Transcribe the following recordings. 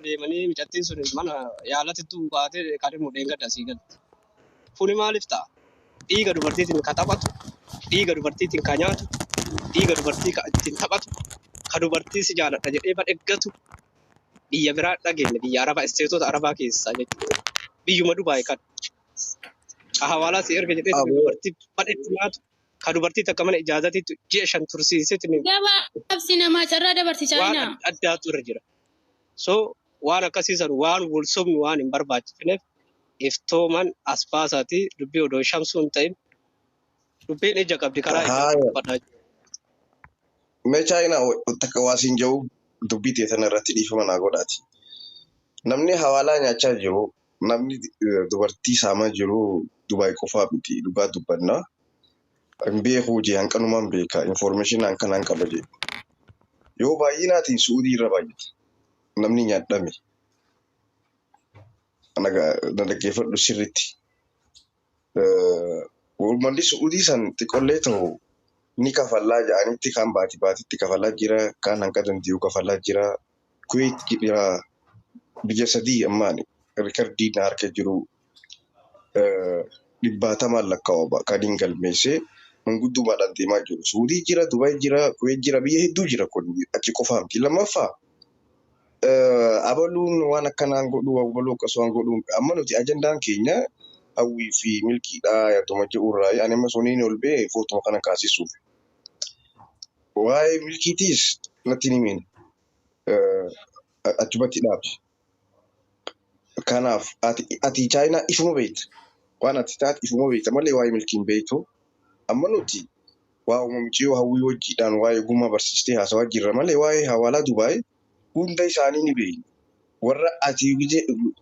deemanii mucattiin sun mana yaalatti baatee kan mudheen gadda asii galti. Kuni maaliif ta'a? Dhiiga dubartiitiin kan taphatu, dhiiga dubartiitiin kan nyaatu, dhiiga dubartii kan ittiin taphatu, kan dubartii si jaaladha jedhee badheggatu biyya biraa dhageenya biyya Arabaa isteetota Arabaa keessaa jechuudha. Biyyuma Dubaay kan hawaalaa si erga jedhee dubartii badhetti nyaatu, kan dubartii takka mana ijaazatiitti ji'a 5 tursiisetti Gabaabsi namaa carraa dabarsi waan Chaayinaa. addaatu irra jira. So waan akkasiisan waan wal sobnu waan hin barbaachifneef iftooman as baasaati dubbii odoo shamsuu hin ta'in dubbiin ija qabdi karaa Haya, itti uffadhaa jiru. mee Chaayinaa takka waasiin jiru dubbii teessan irratti dhiifama naa godhaati. Namni hawaalaa nyaachaa jiru, namni dubartii saamaa jiru Dubaay qofaa miti dhugaa dubbannaa. Hin beekuu jee hanqanumaan beeka information hanqanaan qaba jee. Yoo baay'inaatiin Suudii irra baay'ata. Namni nyaadhame. Na dhaggeeffadhu sirriitti. Uummanni Suudii san xiqqollee ta'u ni kafallaa jedhanitti kan baatitti kafallaa jira, kan hanqa danda'u kafallaa jira. Kuwait jira biyya sadii ammaan rikardii na harka jiru 100 lakkaa'ama kan hin galmeessee manguddumaadhaan deemaa jiru. Suudii jira, Dubaay jira, Kuwait jira, biyya hedduu jira kun achi qofaa miti. Lammaffaa abaluun waan akkanaan godhu, abaluu akkasumaan godhu amma nuti ajandaan keenya hawwii fi milkiidhaa yaaduma jedhurraa ani amma suniin ol bee footuma kana kaasisuuf. Waa'ee milkiitiis natti ni himin achumatti dhaabsi. Kanaaf ati Chaayinaa ifuma beekta. Waan ati taate ifuma beekta malee waa'ee milkiin beektu. Amma nuti waa uumamchiyoo hawwii wajjiidhaan waa'ee gummaa barsiistee haasawaa jirra malee waa'ee hawaalaa Dubaay hunda isaanii ni beekna. Warra ati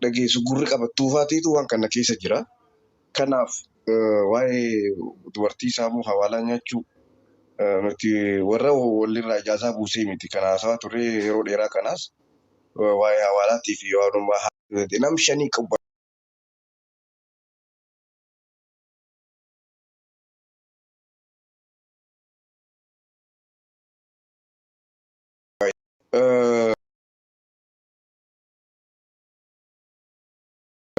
dhageessu gurri qabattuufaatiitu waan kana keessa jira. Kanaaf waa'ee dubartii saamuu hawaalaa nyaachuu nuti warra walirraa ijaazaa buusee miti. Kana haasawaa turre yeroo dheeraa kanaas waa'ee hawaalaatii fi waanummaa nam 5 qabu.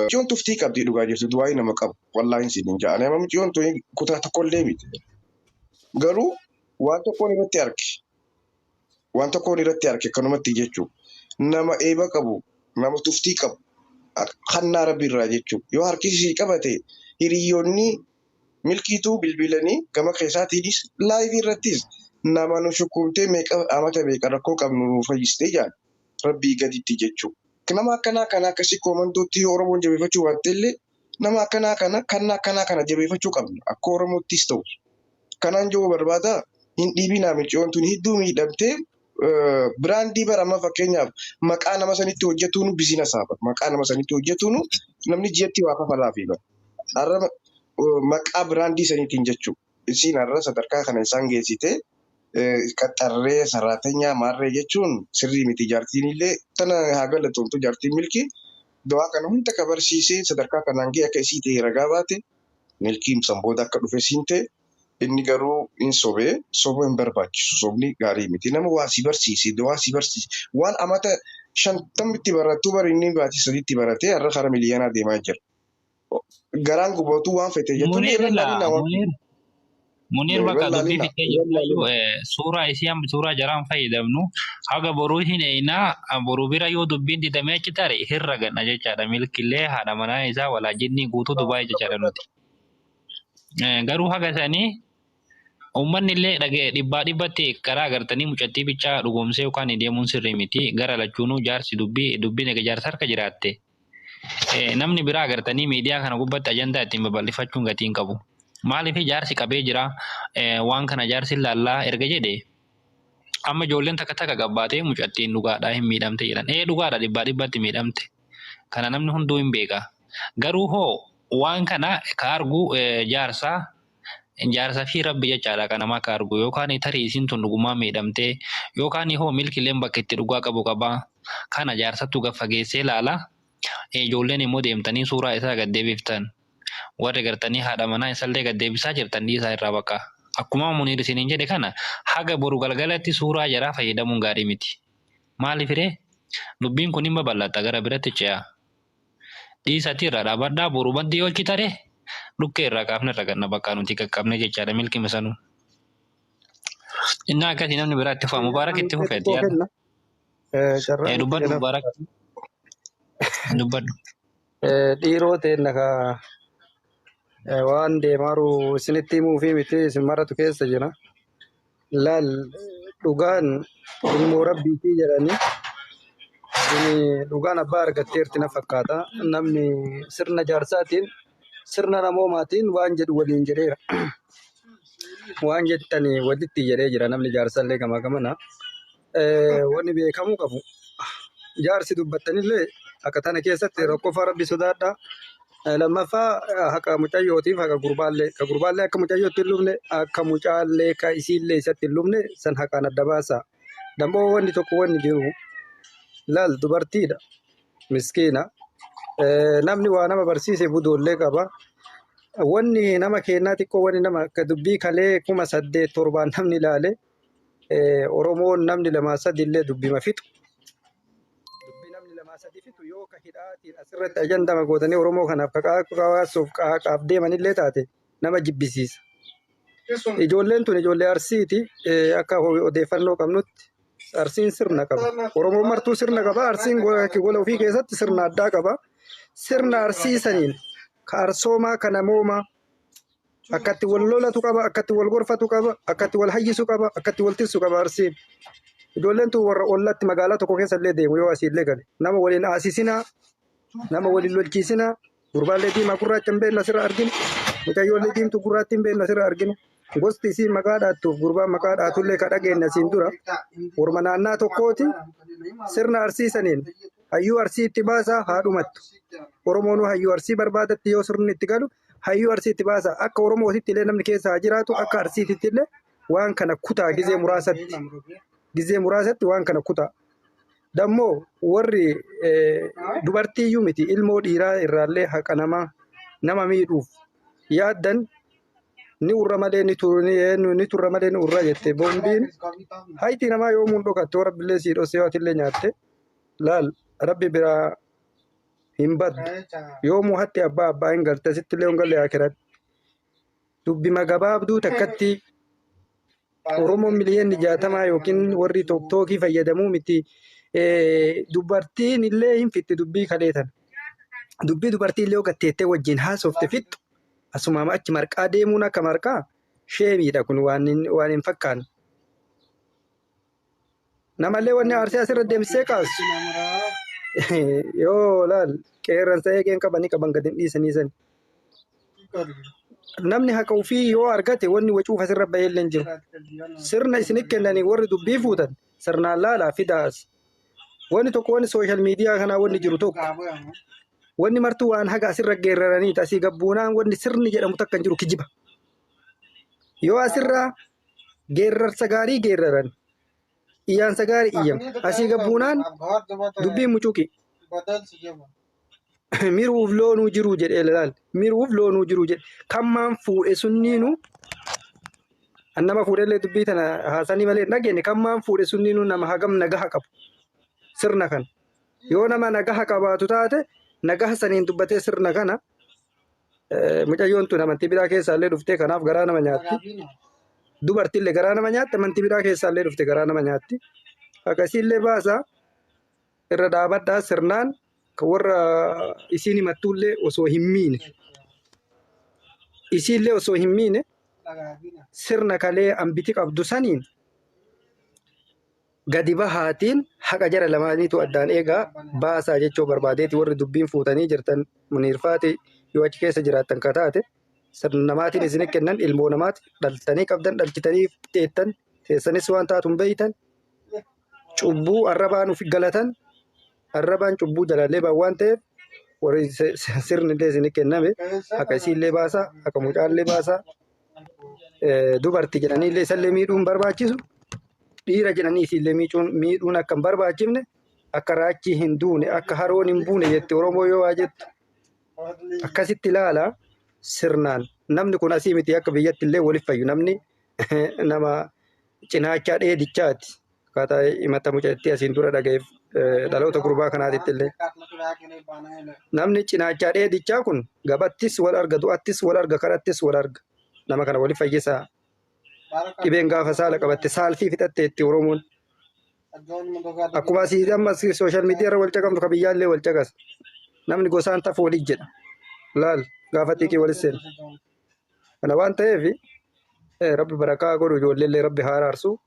Mucioon tuftii qabdii dhugaa jirtu du'aa nama qabu wallaahi isin jaa nama mucioon tuni kutaa tokkollee miti. Garuu waan tokkoon irratti arge kanumatti jechuun nama eeba qabu nama tuftii qabu hannaa rabbiirraa jechuun yoo harkisii qabate hiriyoonni milkiituu bilbilanii gama keessaatiinis laayivii irrattis nama nu shukuumtee amata meeqa rakkoo qabnu nu fayyistee jaan rabbii gaditti jechuudha. Nama akkanaa kana akkasii koomandootti Oromoon jabeeffachuu waan ta'ellee nama akkanaa kana jabeeffachuu qabna akka Oromoottis ta'u. Kanaan jiru barbaada hin dhiibinaa mucioon tuni hedduu miidhamtee biraandii barama fakkeenyaaf maqaa nama sanitti hojjetuun biizinasaafa. Maqaa nama sanitti hojjetuun namni ji'atti waa kafalaafi bara. Har'a maqaa biraandii saniitiin jechuudha. Isiin har'a sadarkaa kana isaan geessitee qaxarree saraatenyaa maarree jechuun sirrii miti jaartiin illee tana haa galatoomtu jaartiin milkii du'aa kana hunda kabarsiisee sadarkaa kanaan gahee akka isii ta'e ragaa baate milkiin sanbooda akka dhufe siin ta'e inni garuu hin sobee sobuu hin barbaachisu sobni gaarii miti nama waa si barsiise du'aa si barsiise waan amata 50 barattuu bari inni baatii 3 baratee har'a kara miliyoonaa deemaa jira. Garaan gubootuu waan fete jechuun irra laalina waan Munir bakka dubbii fiixee jirtu suuraa isii suuraa jaraan fayyadamnu haga boruu hin eeyinaa boruu bira yoo dubbiin didamee achi tare hirra ganna jechaadha milkillee haadha manaa isaa walaajinni guutuu Dubaay jechaadha nuti. Garuu haga sanii uummanni illee dhagee dhibbatti karaa agartanii mucattii bichaa dhugoomsee yookaan deemuun sirrii miti gara lachuunuu jaarsi dubbiin egaa jaarsa harka jiraatte namni biraa agartanii miidiyaa kana gubbatti ajandaa ittiin babal'ifachuun gatii hin qabu. Maaliif jaarsi qabee jira waan kana jaarsi laallaa erga jedhee amma ijoolleen takka gabbaatee mucattiin dhugaadhaa hin miidhamte jedhan. Dhugaadha dhibbatti miidhamte. Kana namni hunduu hin beeka. Garuu hoo waan kana ka argu jaarsaa fi rabbi jechaadha kan nama ka argu yookaan tarii isiin tun dhugumaa miidhamtee yookaan hoo milkileen bakka itti dhugaa qabu qabaa kana jaarsattu gaffageessee ilaala. Ijoolleen immoo deemtanii suuraa isaa gad deebiftan. Warri gartanii haadha manaa isallee gad deebisaa jirtan dhiisaa irraa bakka. Akkuma Muniir isiniin jedhe kana haga boru galgalatti suuraa jaraa fayyadamuun gaarii miti. Maaliif Dubbiin kun hin babal'ata gara biratti ce'a. Dhiisati irraa dhaabadhaa boruu baddi yoo hojjetare dhukkee irraa qaafne irra ganna bakka nuti qaqqabne jechaadha milki misanuu. Inni akkasii namni biraatti fu'a mubaarak itti fufeeti yaada. Dubbadhu mubaarak. Dubbadhu. Dhiiroo ta'een waan deemaaru isinitti himuu fi miti isin maratu keessa jira. Laal dhugaan ilmoo rabbiitii jedhanii dhugaan abbaa argatteerti na fakkaata. Namni sirna jaarsaatiin sirna namoomaatiin waan jedhu waliin jedheera. Waan jettanii walitti jedhee jira namni jaarsallee gama gamana. Wanni beekamuu qabu. Jaarsi dubbattanillee akka tana keessatti rakkoo rabbi sodaadhaa. Lammaffaa haqa mucayyootiif haqa gurbaallee ka gurbaallee akka mucayyootti hin lubne akka mucaallee ka isiillee isatti hin lubne san haqaan adda baasa. Dammoo wanni tokko wanni jiru laal dubartiidha miskiina. Namni waa nama barsiise budoollee qaba. Wanni nama kennaa xiqqoo wanni nama akka dubbii kalee 8,700 namni ilaale Oromoon namni 2-3 illee dubbima fixu. Sadifitu yoo ka hidhaatiin asirratti ajandama gootanii Oromoo kanaaf kaasuuf qaaqaaf deemanillee taate nama jibbisiisa. Ijoolleen tun ijoollee Arsiiti akka odeeffannoo qabnutti Arsiin sirna qaba. Oromoon martuu sirna qaba. Arsiin gola ofii keessatti sirna addaa qaba. Sirna Arsiisaniin ka arsoomaa ka namoomaa akkatti wal lolatu qaba, akkatti wal gorfatu qaba, akkatti wal hayyisu qaba, akkatti wal tissu qaba Arsiin. Ijoolleen tun warra ollatti magaalaa tokko keessa illee deemu yoo asiillee gale. Nama waliin haasisinaa, nama waliin lolchiisinaa, gurbaallee diimaa gurraacha hin beekne asirra arginu, mucayyoollee diimtuu gurraatti hin beekne asirra arginu. Gosti isii maqaa dhaattuuf gurbaan maqaa dhaatullee ka dhageenya asiin dura orma naannaa tokkooti sirna Arsiisaniin hayyuu Arsii itti baasaa haadhumattu. Oromoon hayyuu Arsii barbaadatti yoo sirni itti galu hayyuu Arsii itti baasaa akka Oromootitti illee namni keessa haa jiraatu akka Arsiititti illee waan kana kutaa gizee muraasatti. Gizee muraasatti waan kana kutaa. Dammoo warri dubartii iyyuu miti ilmoo dhiiraa irraallee haqa nama miidhuuf yaaddan ni urra malee ni turra malee ni urra jette boombiin hayti namaa yoomuun dhokatte warra billee sii dhossee waatillee nyaatte laal rabbi biraa hin baddu yoomuu hatti abbaa hin galte sittillee hin galle akiratti dubbima gabaabduu takkatti Oromoon miliyoonni 60 yookiin warri tooktookii fayyadamuu miti. Dubartiin illee hin fitti dubbii kaleetan. Dubbii dubartii illee gatteettee wajjin haasofte fixxu. Asuma achi marqaa deemuun akka marqaa sheemiidha kun waan hin fakkaanne. Namallee wanni Arsii asirra deemsee kaasu. Yoo laal qeerransa eegeen qaban gadi hin dhiisanii sani. Namni haqa ofii yoo argate wanni wacuuf asirra baheellee jiru. Sirna isinit kennanii warri dubbii fuutan sirnaan laalaa fidaas. Wanni tokko wanni sooshaal miidiyaa kanaa wanni jiru tokko. Wanni martuu waan haga asirra geerraranii asii gabbuunaan wanni sirni jedhamu takka hin jiru kijiba. Yoo asirraa geerrarsa gaarii geerraran iyyaansa gaarii iyyam asii gabbuunaan dubbiin mucuqi. Miruuf loonuu jiru jedhee laal. Miruuf loonuu jiru jedhe. Kammaan fuudhe sunniinu nama fuudhellee dubbii tana haasanii malee dhageenye kammaan fuudhe sunniinu nama hagam nagaha qabu. Sirna kana. Yoo nama nagaha qabaatu taate nagaha saniin dubbatee sirna kana mucayyoon tun amantii biraa keessaallee dhuftee kanaaf garaa nama nyaatti. Dubartiillee garaa nama nyaatti amantii biraa keessaallee dhufte garaa nama nyaatti. Akkasiillee baasaa irra dhaabadhaa sirnaan warra isiin himattullee osoo hin miine. Isiillee osoo hin miine sirna kalee ambiti qabdu saniin gadi bahaatiin haqa jara lamaaniitu addaan eegaa baasaa jechuu barbaadeeti warri dubbiin fuutanii jirtan muniirfaati yoo achi keessa jiraattan kataate sirna namaatiin isin kennan ilmoo namaati dhaltanii qabdan dhalchitanii teettan teessanis waan taatuun beeytan cubbuu arrabaan uf galatan arrabaan cubbuu jalaallee baa waan ta'eef warri sirni illee isin kenname haqa isiillee baasaa haqa mucaallee baasaa dubartii jedhanii illee isallee miidhuun barbaachisu. Dhiira jedhanii isiillee miidhuun akka hin barbaachifne akka raachii hin duune akka haroon hin buune jette Oromoo yoo waa jettu akkasitti ilaalaa sirnaan namni kun asii miti akka biyyatti illee waliif fayyu namni nama cinaachaa dheedichaati akkaataa himata mucattii asiin dura dhagayeef dhaloota gurbaa kanaatitti illee. Namni cinaachaa dheedichaa kun gabattis wal arga, du'attis wal arga, karattis wal arga. Nama kana wali fayyisaa. Dhibeen gaafa saala qabatte saalfii fixatteetti Oromoon. Akkuma asii amma sooshaal miidiyaa irra wal caqabnu ka biyyaallee wal caqas. Namni gosaan tafu waliin jedha. Laal gaafa xiiqii walis seena. Kana waan ta'eef rabbi barakaa godhu ijoolleellee rabbi haa araarsu.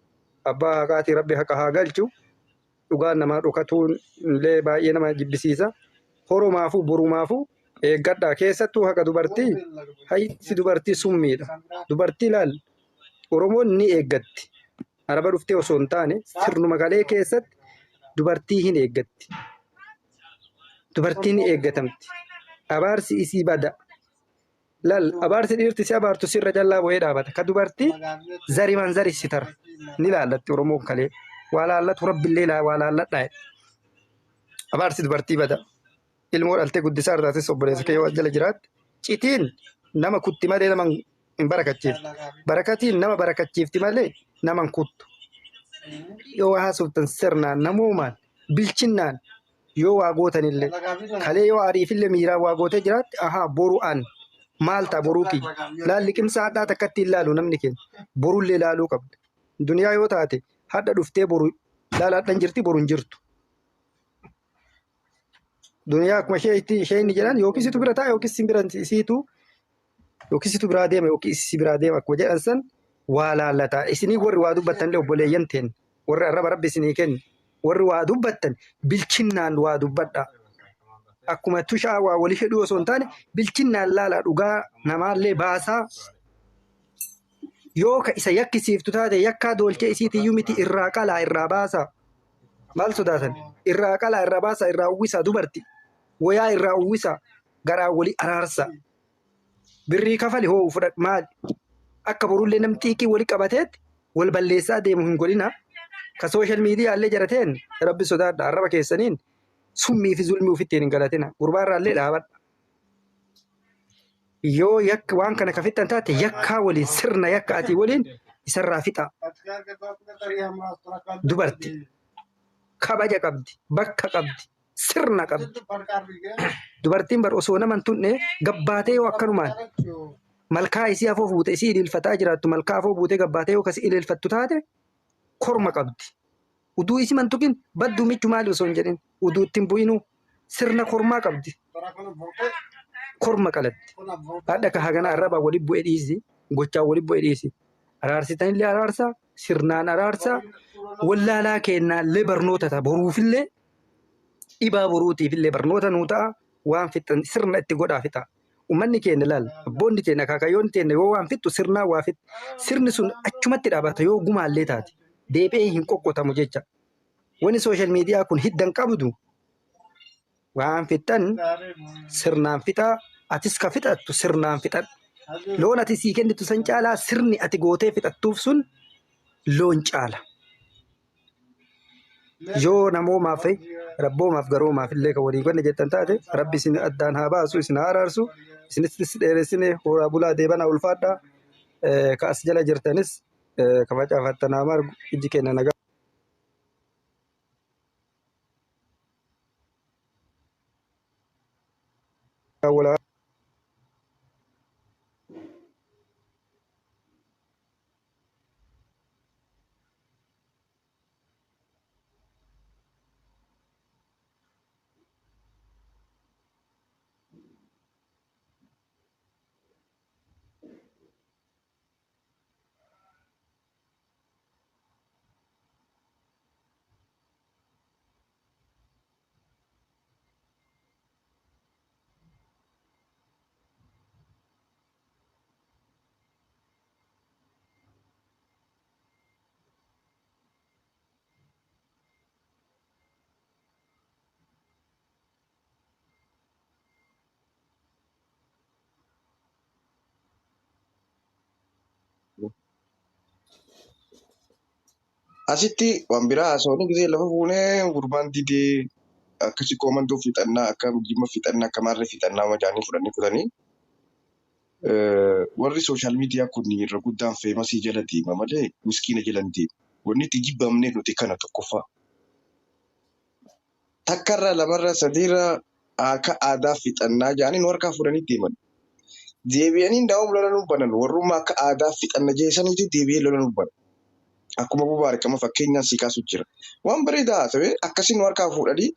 Abbaa haqaatii rabbi haqa haa galchu. Dhugaan namaa dhokatuun illee baay'ee nama jibbisiisa. Horomaafuu borumaafuu eeggadhaa keessattuu haqa dubartii haysi dubartii summiidha. Dubartii laal Oromoon ni eeggatti. Araba dhuftee osoo hin taane sirnuma galee keessatti dubartii hin eeggatti. Dubartiin ni eeggatamti. Abaarsi isii bada. Laal abaarsi dhiirti si abaartu sirra callaa bu'ee dhaabata. Ka dubartii zarimaan zarissi tara. Ni laallatti Oromoon kalee. Waa laallatu rabbillee waa laalladhaa. Abaarsi dubartii bada. Ilmoo dhaltee guddisaa irraatis obboleessa kee yoo jala jiraatti. Citiin nama kutti malee nama hin barakachiifti. Barakatiin nama barakachiifti malee nama hin kuttu. Yoo waa haasoftan sirnaan namoomaan bilchinnaan yoo waa gootanillee kalee yoo ariifillee miiraan waa gootee jiraatti ahaa boru'aan maal ta'a boruu kiyya. Laalli qimsa hadhaa takkatti hin laalu namni keenya borullee laaluu qabda. Duniyaa yoo taate hadha dhuftee boru laalaadhaan jirti boru hin jirtu. Duniyaa akkuma isheen jedhan yookiin situ bira ta'a yookiin sin bira isiitu yookiin situ biraa deema yookiin isi biraa deema akkuma jedhan san waa laallataa. Isinii warri waa dubbattanillee obboleeyyan ta'en warri arraba rabbi isinii kenni warri waa dubbattan bilchinnaan waa dubbadha. Akkuma tushaa waa walii fedhuu osoo hin taane bilchinnaan laala dhugaa namaallee baasaa. Yoo ka isa yakkisiiftu taate yakkaa doolchee isiitiyyuu miti irraa qalaa irraa baasaa. Maal sodaatan? Irraa qalaa irraa baasaa irraa uwwisaa dubarti. Wayaa irraa uwwisaa garaa walii araarsa. Birrii kafali hoo fudhadhu maali? Akka borullee namni xiiqii walii qabateetti wal balleessaa deemu hin godhina. Ka sooshaal miidiyaallee jarateen rabbi sodaadha arraba keessaniin summii fi zulmii ofitti hin galatina. Gurbaarraallee dhaabadha. Yoo yakka waan kana ka fixan taate yakkaa waliin sirna yakka ati waliin isarraa fixa. Dubarti kabaja qabdi, bakka qabdi, sirna qabdi. Dubartiin bar osoo nama hin tunne gabbaatee yoo akkanumaan malkaa isii afoo fuute isii ililfataa jiraattu malkaa afoo buutee gabbaatee yoo kasi ililfattu taate korma qabdi. Uduu isi mantuqin badduu michuu maali osoo hin jedhin uduu ittiin bu'inuu sirna kormaa qabdi. Korma qalatti. Haadha ka hagana arraba wali bu'ee dhiisi. Gochaa wali bu'ee dhiisi. Araarsitanillee araarsaa. Sirnaan araarsaa. Wallaalaa kennaallee barnoota ta'a. Boruufillee dhibaa boruutiifillee barnoota nuu ta'a. Waan fixan sirna itti godhaa fixa. Uummanni keenya laal. Abboonni keenya akaakayyoon keenya yoo waan fixu sirnaa waa fixu. Sirni sun achumatti dhaabata yoo gumaallee taate. Deebi'ee hin qoqqotamu jecha. Wanni sooshaal miidiyaa kun hiddan qabdu. Waan fixan sirnaan fixaa atis ka fixattu sirnaan fixadhu. Loon ati sii kennitu san caalaa sirni ati gootee fixattuuf sun loon caala. Yoo namoomaaf rabboomaaf garoomaaf illee kan walii godhe jettan taate rabbi isin addaan haa baasu isin haa araarsu isinis dheeressine horaa bulaa deebanaa ulfaadhaa ka as jala jirtanis ka facaafattanaa margu iji kenna nagaa. Asitti waan biraa haasawanii gisee lafa fuunee gurbaan didee akkasii koomandoo fixannaa akka jimma fixannaa akka maarree fixannaa majaanii fudhanii kutanii warri sooshaal miidiyaa kun irra guddaan feemasii jala deema malee miskiina jala hin deemu. Wanni itti jibbamnee nuti kana tokkoffaa. takkarra lamarra sadiirra akka aadaa fixannaa jedhanii nu harkaa fuudhanii deeman. Deebi'anii daa'um lola nu banan warrummaa akka aadaa fixanna jeesaniiti deebi'ee lola nu banan. Akkuma bubaarikama fakkeenyaan si kaasu jira. Waan bareedaa ta'e akkasiin nu harkaa fuudhanii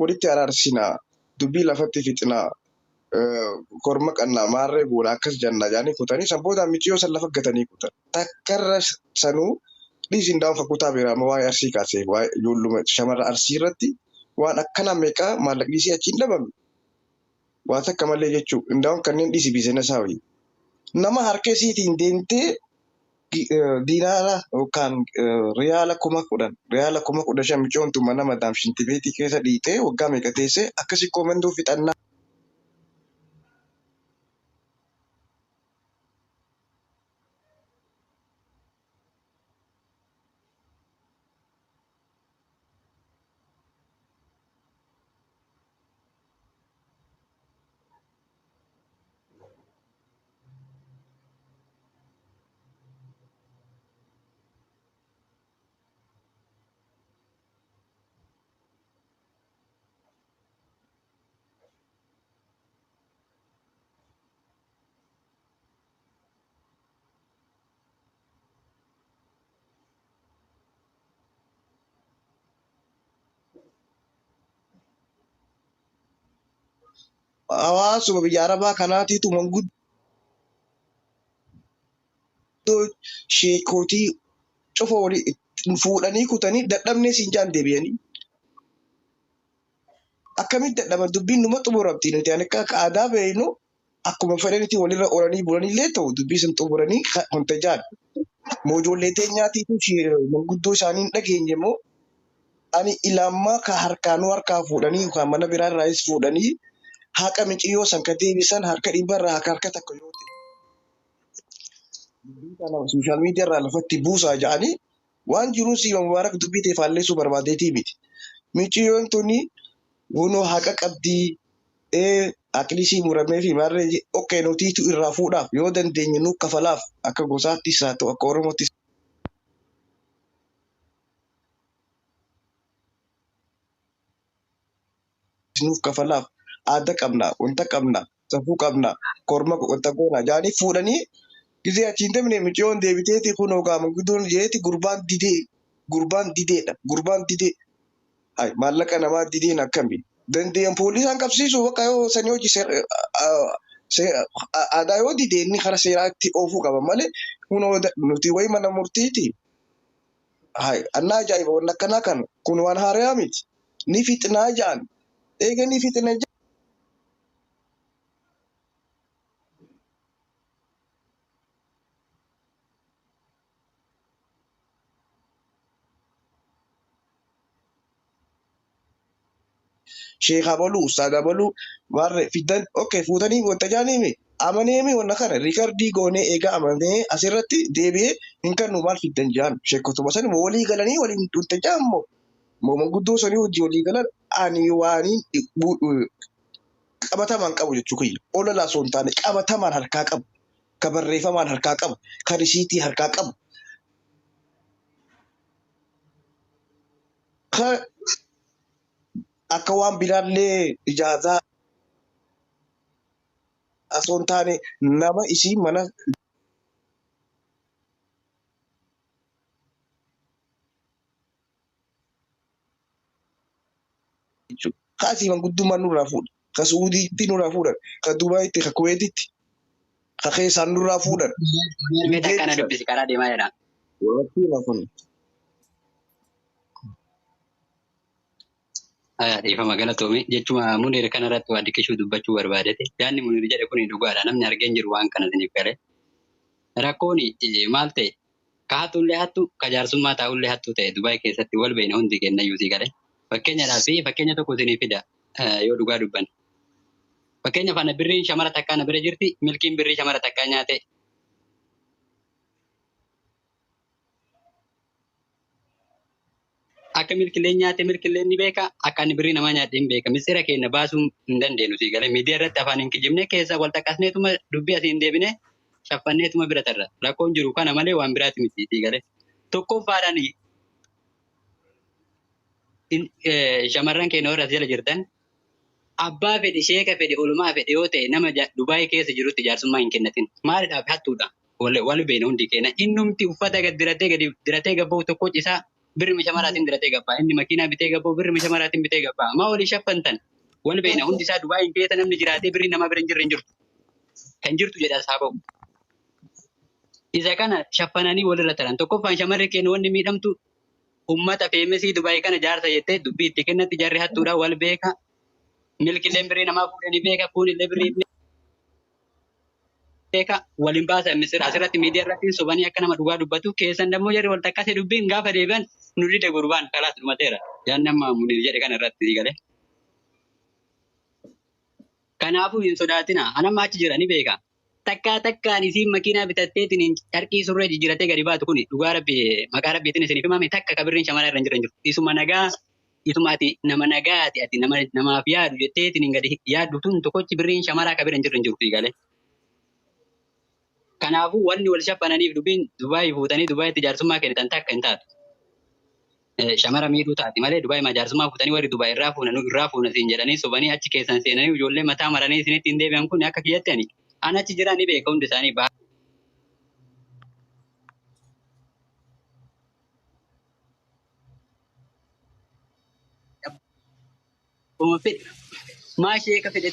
walitti araarsinaa dubbii lafatti fixinaa korma qannaa maarree goona akkas jannaa jedhanii kutanii san booda miiciyoo san lafa gatanii kutan. Takkarra sanuu dhiisin daa'um fakkuutaa beekama waa'ee arsii kaasee waa'ee ijoolluma shamarra arsii irratti waan akkana meeqaa maallaqni achiin dhabame. Waa takka malee jechuudha. Indaa'uun kanneen dhiisi biizinasa wayii. Nama harka isiitiin deemtee diinaara yookaan riyaala 10,000 micoon tuma nama daamshintibeetii keessa dhiitee waggaa meeqa teessee akkasii koomandoo fixannaa. Hawaasuma biyya Arabaa kanaatiitu manguddoo sheekotii cufa walii fuudhanii kutanii dadhabnee siin jaan deebi'anii. Akkamitti dadhaban dubbiin numa xumuramti nuti ani akka aadaa beeknu akkuma fedhanitti walirra oolanii bulanillee ta'u dubbii sun xumuranii wanta jaan. Moojoollee teenyaatiitu manguddoo isaanii hin dhageenye immoo ani ilaamaa ka harkaanuu harkaa fuudhanii yookaan mana biraa irraayis fuudhanii haqa miiciyyoo san ka deebisan harka dhibbarraa harka takka yoo ta'e. Dubbii kana sooshaal miidiyaa irraa lafatti buusaa jedhanii waan jiruun siima mubaarak dubbii ta'e faalleessuu barbaadeetii miti. Miiciyyoon tuni kunoo haqa qabdii aqlisii muramee fi maarree okkee nuutiitu irraa fuudhaaf yoo dandeenye nuuf kafalaaf akka gosaattis haa ta'u akka Oromoottis. Nuuf kafalaaf aadaa qabna, wanta qabna, safuu qabna, korma wanta goona jedhanii fuudhanii gisee achiin deemnee miiciyyoon deebiteeti kunoo gaama guddoon jeeti gurbaan dideedha. Gurbaan didee maallaqa namaa dideen akkami dandeenye poolisaan qabsiisuu bakka yoo sanii hojii aadaa yoo didee inni karaa seeraatti oofuu qaba malee kunoo nuti wayi mana murtiiti. Annaa ajaa'iba waan akkanaa kana kun waan haaraa miti. Ni fixinaa jedhan eega ni fixina Sheekh Abaluu, Ustaad Abaluu warre fidan okay fuutanii wanta jaanime amaneemi wanna kana riikardii goonee eega amanee asirratti deebi'ee hin kennu maal fidan jaan sheekotuma sani walii galanii waliin wanta jaammo manguddoo sanii hojii walii galan ani waaniin qabatamaan qabu jechuu kiyya. Ololaa osoo hin taane qabatamaan harkaa qabu. Ka barreeffamaan harkaa qabu. Ka risiitii harkaa qabu. Ka akka waan biraallee ijaazaa osoo hin taane nama isii mana kaasii manguddummaan nurraa fuudha. Ka Suudiitti nurraa fuudhan. Ka Dubaayitti, ka Kuweetitti, ka keessaan nurraa fuudhan. Meeta akkana dubbisi karaa deemaa jira. Dhiifama galatoome jechuun Muniir kanarratti waa diqqishuu dubbachuu barbaadate. Yaadni Muniir jedhe kun dhugaadha. Namni argee hin jiru waan kana isiniif galee. Rakkoon maal ta'e? Ka hattuullee hattu, ka jaarsummaa taa'ullee hattuu ta'e Dubaay keessatti wal beekna hundi kennayyuu si galee. Fakkeenya tokko isinii fida yoo dhugaa dubbanne. Fakkeenyaaf ana birriin shamara takkaa na bira jirti, milkiin birrii shamara takkaa nyaate. Akka milkileen nyaate milkileen ni beeka, akka ani birrii namaa nyaate hin beeka. Misira keenya baasuu hin dandeenyu si galee. Miidiyaa irratti afaan hin kijibne keessa wal xaqqasneetuma dubbii asiin deebine shaffanneetuma bira tarra. Rakkoon jiru kana malee waan biraati miti si galee. Tokkoffaadhaan shamarran keenya warra as jala jirtan abbaa fedhe sheeka fedhe olumaa fedhe yoo ta'e nama Dubaayii keessa jirutti jaarsummaa hin kennatin. Maaliidhaaf hattuudha. Wal beena hundi keenya. Innumti uffata gad diratee gabba'u tokko isaa birrima shamarraatiin diratee gabbaa. Inni makiinaa bitee gabba'u birrima shamarraatiin bitee gabbaa. Maa walii shaffantan. Wal beena hundi isaa Dubaayii keessa namni jiraatee birrii namaa bira hin jirre hin jirtu. Kan jirtu jedhas haa ba'u. Isa kana shaffananii walirra taran. Tokkoffaan shamarri keenya wanni miidhamtu ummata feemesii Dubaayii kana jaarsa jettee dubbii itti kennatti jarri hattuudha wal beeka. Milkileen birrii namaa fuudhanii beeka. Kuunillee birrii beeka. Waliin baasan misira asirratti miidiyaa irratti sobanii akka nama dhugaa dubbatu keessan dammoo jarri wal takkasee dubbiin gaafa deebi'an nu dide gurbaan kalaas dhumateera. Yaanni amma munir jedhe kana irratti galee. Kanaafuu hin sodaatina. Anamma achi jira ni beeka. Takkaan isiin makiinaa bitatteetiin harkii surree jijjiiratee gadi baatu kuni dhugaa rabbi maqaa rabbiitiin isiniif himame takka kabirriin shamaraa irra hin jiran jiru. Isuma nagaa ati nama nagaati ati namaaf yaadu jetteetiin gadi yaaddu tun tokkochi birriin shamaraa kabirra hin jiran jiru galee. Kanaafuu wanni wal shaffananiif dubbiin Dubaayii fuutanii Dubaayitti jaarsummaa kennitan takka hin taatu. Shamara miidhuu taati malee Dubaayii jaarsummaa fuutanii warri Dubaayii irraa fuuna siin jedhanii sobanii achi keessan seenanii ijoollee mataa maranii isinitti hin deebi'an kun akka kiyyatti ani. An achi jiran ni beeka hundi isaanii maa sheeka fedhe